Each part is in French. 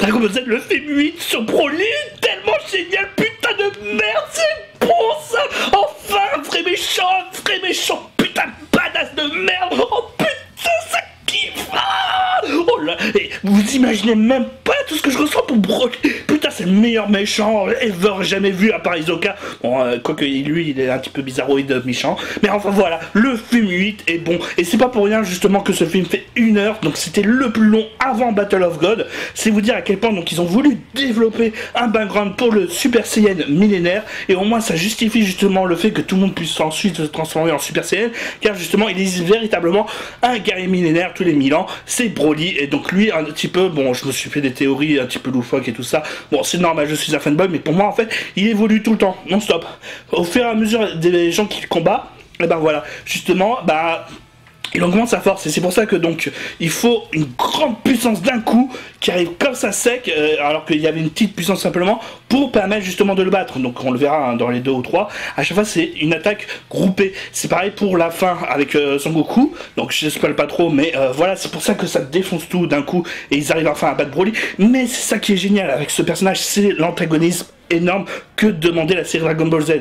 Dragon Ball Z, le film 8 sur Broly, tellement génial, putain de merde, c'est bon ça. Enfin, un vrai méchant, putain de badass de merde. Oh putain, ça kiffe. Ah, oh là, et vous imaginez même pas tout ce que je ressens pour Broly. Putain, c'est le meilleur méchant ever jamais vu à part Hisoka. Bon, quoique lui, il est un petit peu bizarroïde méchant. Mais enfin voilà, le film 8 est bon. Et c'est pas pour rien justement que ce film fait 1 heure. Donc c'était le plus long avant Battle of God. C'est vous dire à quel point donc ils ont voulu développer un background pour le Super Saiyan millénaire. Et au moins ça justifie justement le fait que tout le monde puisse ensuite se transformer en Super Saiyan. Car justement il existe véritablement un guerrier millénaire tous les 1000 ans. C'est Broly. Et donc lui un petit peu, bon je me suis fait des théories un petit peu loufoques et tout ça. Bon c'est normal, je suis un fanboy, mais pour moi en fait il évolue tout le temps, non stop. Au fur et à mesure des gens qui le combattent, et ben voilà, justement, bah il augmente sa force et c'est pour ça que donc il faut une grande puissance d'un coup qui arrive comme ça sec, alors qu'il y avait une petite puissance simplement pour permettre justement de le battre. Donc on le verra hein, dans les 2 ou 3. À chaque fois c'est une attaque groupée. C'est pareil pour la fin avec Son Goku. Donc je spoil pas trop, mais voilà, c'est pour ça que ça défonce tout d'un coup et ils arrivent enfin à battre Broly. Mais c'est ça qui est génial avec ce personnage, c'est l'antagonisme énorme que demandait la série Dragon Ball Z.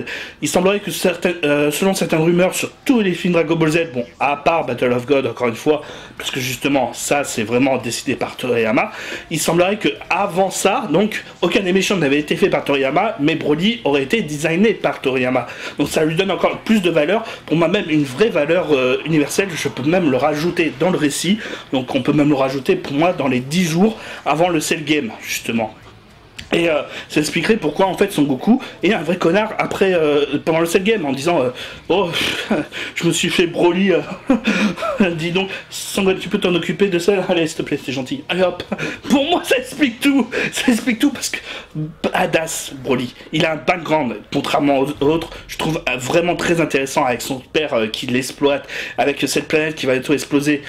Il semblerait que selon certaines rumeurs sur tous les films Dragon Ball Z, bon, à part Battle of God, encore une fois, parce que justement, ça, c'est vraiment décidé par Toriyama, il semblerait que avant ça, donc, aucun des méchants n'avait été fait par Toriyama, mais Broly aurait été designé par Toriyama. Donc ça lui donne encore plus de valeur, pour moi même une vraie valeur universelle, je peux même le rajouter dans le récit, donc on peut même le rajouter pour moi dans les 10 jours avant le Cell Game, justement. Et ça expliquerait pourquoi en fait Son Goku est un vrai connard après pendant le Cell Game en disant oh je me suis fait Broly dis donc Sangoku tu peux t'en occuper de ça, allez s'il te plaît c'est gentil, allez hop. Pour moi ça explique tout parce que badass Broly, il a un background contrairement aux autres, je trouve vraiment très intéressant avec son père qui l'exploite, avec cette planète qui va bientôt exploser.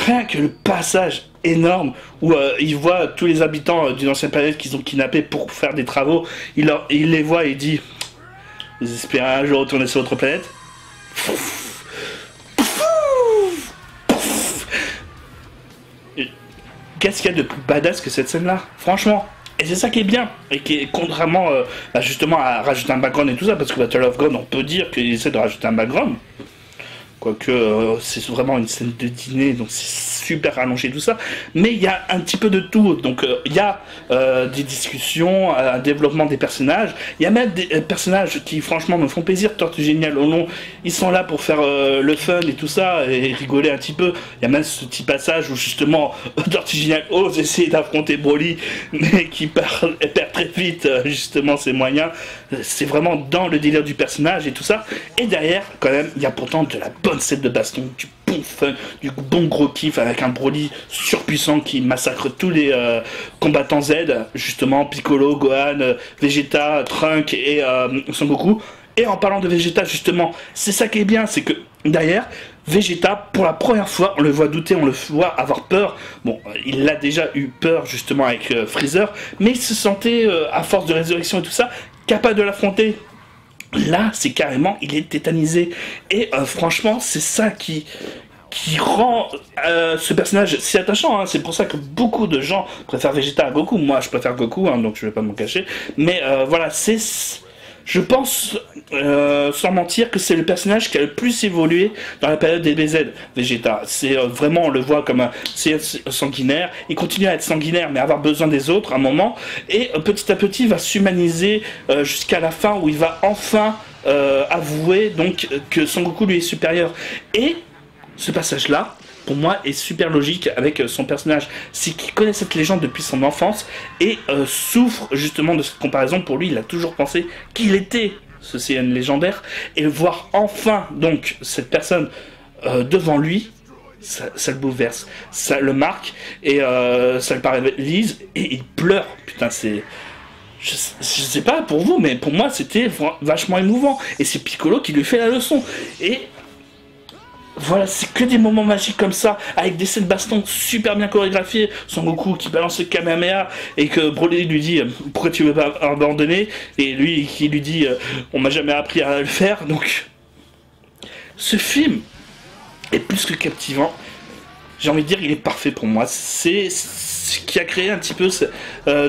Rien que le passage énorme où il voit tous les habitants d'une ancienne planète qu'ils ont kidnappés pour faire des travaux, il les voit et il dit vous espérez un jour retourner sur votre planète. Qu'est-ce qu'il y a de plus badass que cette scène là, franchement. Et c'est ça qui est bien, et qui est contrairement justement à rajouter un background et tout ça, parce que Battle of God on peut dire qu'il essaie de rajouter un background. Quoique c'est vraiment une scène de dîner, donc c'est super rallongé tout ça. Mais il y a un petit peu de tout. Donc il y a des discussions, un développement des personnages. Il y a même des personnages qui franchement me font plaisir. Tortue Géniale au long, ils sont là pour faire le fun et tout ça, et rigoler un petit peu. Il y a même ce petit passage où justement Tortue Géniale ose essayer d'affronter Broly, mais qui perd très vite justement ses moyens. C'est vraiment dans le délire du personnage et tout ça. Et derrière, quand même, il y a pourtant de la bonne scène de baston, du bon fun, du bon gros kiff avec un Broly surpuissant qui massacre tous les combattants Z, justement Piccolo, Gohan, Vegeta, Trunk et Son Goku. Et en parlant de Vegeta, justement, c'est ça qui est bien, c'est que derrière, Vegeta, pour la première fois, on le voit douter, on le voit avoir peur. Bon, il a déjà eu peur justement avec Freezer, mais il se sentait, à force de résurrection et tout ça, capable de l'affronter. Là, c'est carrément, il est tétanisé. Et franchement, c'est ça qui rend ce personnage si attachant. Hein. C'est pour ça que beaucoup de gens préfèrent Vegeta à Goku. Moi, je préfère Goku, hein, donc je vais pas m'en cacher. Mais voilà, c'est... Je pense, sans mentir, que c'est le personnage qui a le plus évolué dans la période des DBZ, Vegeta. C'est vraiment, on le voit comme un sanguinaire. Il continue à être sanguinaire, mais avoir besoin des autres à un moment. Et petit à petit, il va s'humaniser jusqu'à la fin où il va enfin avouer donc que Son Goku lui est supérieur. Et ce passage-là, pour moi, est super logique avec son personnage. C'est qu'il connaît cette légende depuis son enfance et souffre justement de cette comparaison. Pour lui, il a toujours pensé qu'il était ce Saiyan légendaire. Et voir enfin donc cette personne devant lui, ça le bouleverse, ça le marque et ça le paralyse et il pleure. Putain, c'est... Je sais pas pour vous, mais pour moi, c'était vachement émouvant. Et c'est Piccolo qui lui fait la leçon. Et... voilà, c'est que des moments magiques comme ça, avec des scènes baston super bien chorégraphiées. Son Goku qui balance le Kamehameha et que Broly lui dit pourquoi tu veux pas abandonner, et lui qui lui dit on m'a jamais appris à le faire. Donc ce film est plus que captivant. j'ai envie de dire, il est parfait pour moi. C'est ce qui a créé un petit peu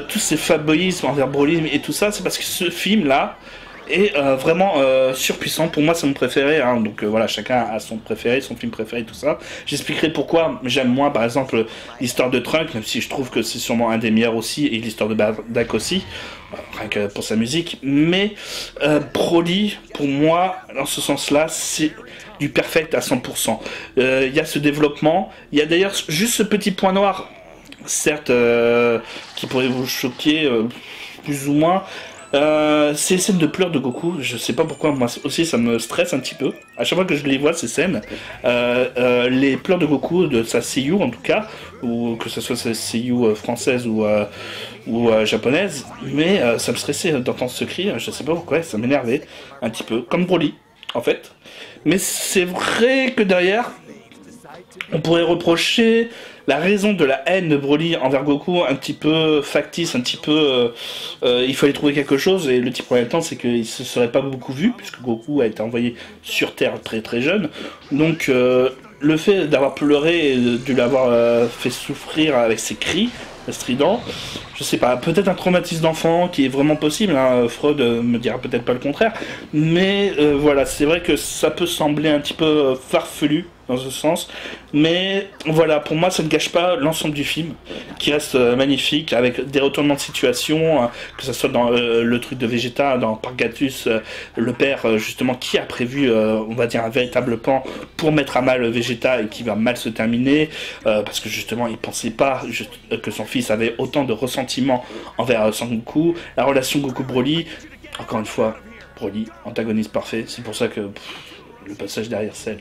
tous ces fanboyismes envers Broly et tout ça, c'est parce que ce film-là est vraiment surpuissant. Pour moi, c'est mon préféré, hein. Donc voilà, chacun a son préféré, son film préféré, tout ça. J'expliquerai pourquoi j'aime moins, par exemple, l'histoire de Trunks, même si je trouve que c'est sûrement un des meilleurs aussi, et l'histoire de Bardock aussi, rien que pour sa musique. Mais Broly, pour moi, dans ce sens-là, c'est du perfect à 100%. Il y a ce développement, il y a d'ailleurs juste ce petit point noir, certes, qui pourrait vous choquer plus ou moins. Ces scènes de pleurs de Goku, je sais pas pourquoi, moi aussi ça me stresse un petit peu. À chaque fois que je les vois, ces scènes, les pleurs de Goku, de sa seiyuu en tout cas, ou que ce soit sa seiyuu française ou japonaise, mais ça me stressait d'entendre ce cri, je sais pas pourquoi, ça m'énervait un petit peu, comme Broly en fait. Mais c'est vrai que derrière, on pourrait reprocher la raison de la haine de Broly envers Goku un petit peu factice, un petit peu... il fallait trouver quelque chose, et le petit problème temps, c'est qu'il ne se serait pas beaucoup vu, puisque Goku a été envoyé sur Terre très très jeune. Donc le fait d'avoir pleuré et de l'avoir fait souffrir avec ses cris stridents, je sais pas, peut-être un traumatisme d'enfant qui est vraiment possible, hein, Freud me dira peut-être pas le contraire, mais voilà, c'est vrai que ça peut sembler un petit peu farfelu dans ce sens, mais voilà, pour moi ça ne gâche pas l'ensemble du film, qui reste magnifique, avec des retournements de situation, que ce soit dans le truc de Vegeta, dans Pargatus, le père justement qui a prévu, on va dire, un véritable plan pour mettre à mal Vegeta et qui va mal se terminer, parce que justement il pensait pas que son fils avait autant de ressentiment envers Son Goku, la relation Goku-Broly, encore une fois, Broly, antagoniste parfait, c'est pour ça que le passage derrière Cell,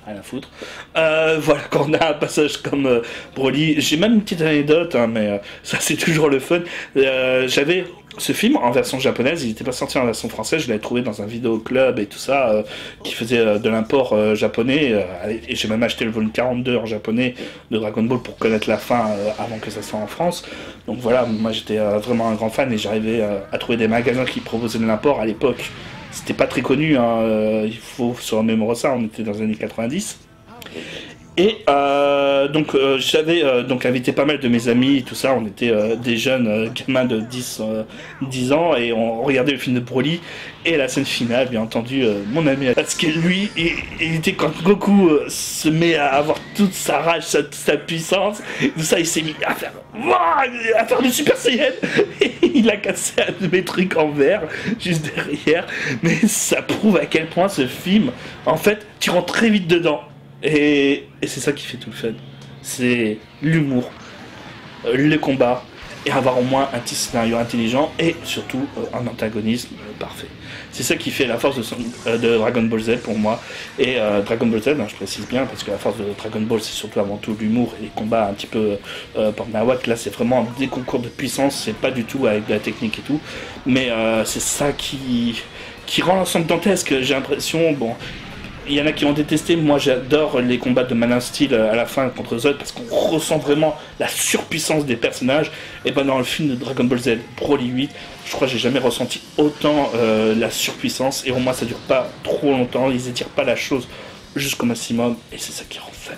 rien à foutre. Voilà, quand on a un passage comme Broly, j'ai même une petite anecdote, hein, mais ça c'est toujours le fun. J'avais ce film en version japonaise, il n'était pas sorti en version française, je l'avais trouvé dans un vidéoclub et tout ça, qui faisait de l'import japonais, et j'ai même acheté le volume 42 en japonais de Dragon Ball pour connaître la fin avant que ça soit en France. Donc voilà, moi j'étais vraiment un grand fan et j'arrivais à trouver des magasins qui proposaient de l'import à l'époque. C'était pas très connu, hein, il faut se remémorer ça, on était dans les années 90. Et donc j'avais donc invité pas mal de mes amis et tout ça, on était des jeunes gamins de 10 ans et on regardait le film de Broly et la scène finale, bien entendu, mon ami, parce que lui, il était quand Goku se met à avoir toute sa rage, sa puissance, tout ça, il s'est mis à faire du Super Saiyan et il a cassé un de mes trucs en verre juste derrière, mais ça prouve à quel point ce film, en fait, tu rentres très vite dedans. Et c'est ça qui fait tout le fun. C'est l'humour, le combat, et avoir au moins un petit scénario intelligent, et surtout un antagonisme parfait. C'est ça qui fait la force de Dragon Ball Z pour moi. Et Dragon Ball Z, hein, je précise bien, parce que la force de Dragon Ball, c'est surtout avant tout l'humour et les combats un petit peu porte-nawak. Là, c'est vraiment des concours de puissance, c'est pas du tout avec de la technique et tout. Mais c'est ça qui rend l'ensemble dantesque, j'ai l'impression. Bon, il y en a qui ont détesté, moi j'adore les combats de Man of Steel à la fin contre Zod parce qu'on ressent vraiment la surpuissance des personnages. Et ben dans le film de Dragon Ball Z, Broly 8, je crois que j'ai jamais ressenti autant la surpuissance, et au moins ça dure pas trop longtemps, ils étirent pas la chose jusqu'au maximum, et c'est ça qui rend fun.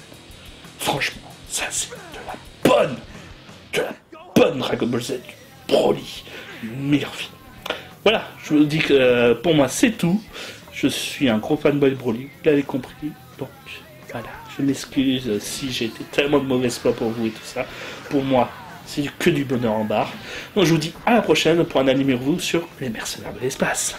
Franchement, ça c'est de la bonne Dragon Ball Z, Broly, meilleur film. Voilà, je vous dis que pour moi c'est tout. Je suis un gros fanboy de Broly, vous l'avez compris, donc voilà, je m'excuse si j'ai été tellement de mauvaise foi pour vous et tout ça. Pour moi, c'est que du bonheur en barre. Donc je vous dis à la prochaine pour un anime review sur les mercenaires de l'espace.